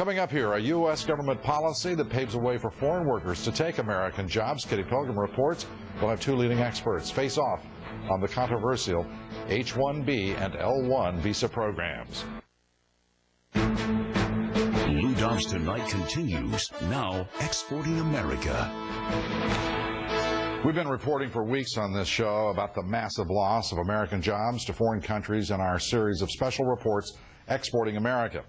Coming up here, a U.S. government policy that paves the way for foreign workers to take American jobs. Kitty Pilgrim reports. We'll have two leading experts face off on the controversial H-1B and L-1 visa programs. Lou Dobbs Tonight continues, now exporting America. We've been reporting for weeks on this show about the massive loss of American jobs to foreign countries in our series of special reports, Exporting America.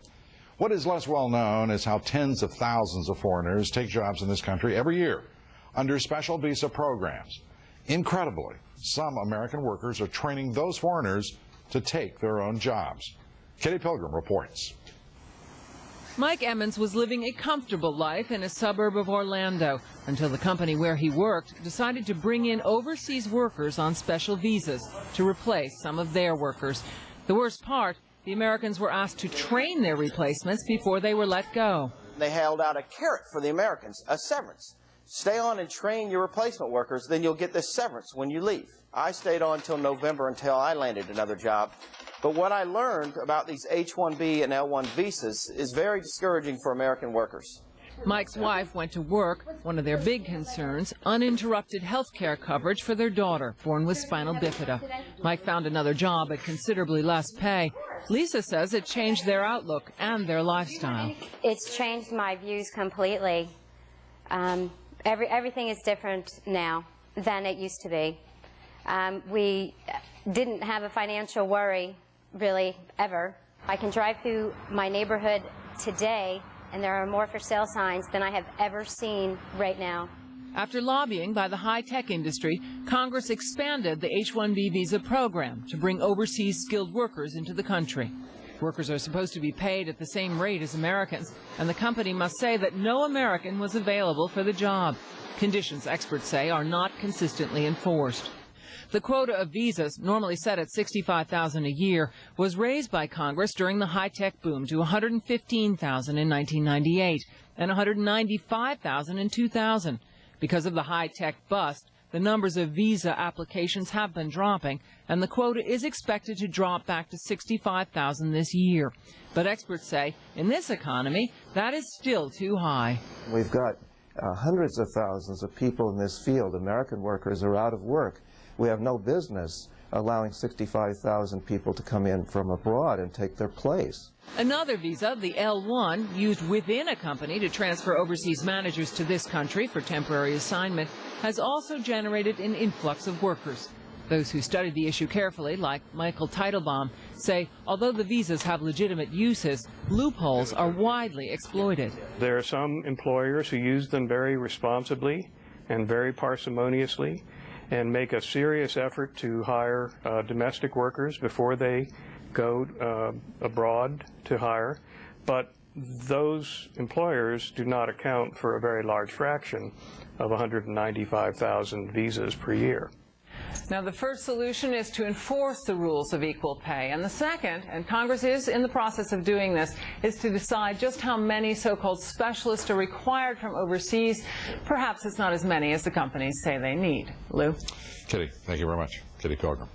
What is less well known is how tens of thousands of foreigners take jobs in this country every year under special visa programs. Incredibly, some American workers are training those foreigners to take their own jobs. Kitty Pilgrim reports. Mike Emmons was living a comfortable life in a suburb of Orlando until the company where he worked decided to bring in overseas workers on special visas to replace some of their workers. The worst part, the Americans were asked to train their replacements before they were let go. They held out a carrot for the Americans, a severance. Stay on and train your replacement workers, then you'll get this severance when you leave. I stayed on until November until I landed another job. But what I learned about these H-1B and L-1 visas is very discouraging for American workers. Mike's wife went to work. One of their big concerns, uninterrupted health care coverage for their daughter, born with spinal bifida. Mike found another job at considerably less pay. Lisa says it changed their outlook and their lifestyle. It's changed my views completely. Everything is different now than it used to be. We didn't have a financial worry, really, ever. I can drive through my neighborhood today, and there are more for sale signs than I have ever seen right now. After lobbying by the high-tech industry, Congress expanded the H-1B visa program to bring overseas skilled workers into the country. Workers are supposed to be paid at the same rate as Americans, and the company must say that no American was available for the job. Conditions, experts say, are not consistently enforced. The quota of visas, normally set at 65,000 a year, was raised by Congress during the high-tech boom to 115,000 in 1998 and 195,000 in 2000. Because of the high-tech bust, the numbers of visa applications have been dropping, and the quota is expected to drop back to 65,000 this year. But experts say, in this economy, that is still too high. We've got hundreds of thousands of people in this field. American workers are out of work. We have no business allowing 65,000 people to come in from abroad and take their place. Another visa, the L-1, used within a company to transfer overseas managers to this country for temporary assignment, has also generated an influx of workers. Those who studied the issue carefully, like Michael Teitelbaum, say although the visas have legitimate uses, loopholes are widely exploited. There are some employers who use them very responsibly and very parsimoniously and make a serious effort to hire domestic workers before they go abroad to hire. But those employers do not account for a very large fraction of 195,000 visas per year. Now, the first solution is to enforce the rules of equal pay. And the second, and Congress is in the process of doing this, is to decide just how many so-called specialists are required from overseas. Perhaps it's not as many as the companies say they need. Lou? Kitty, thank you very much. Kitty Pilgrim.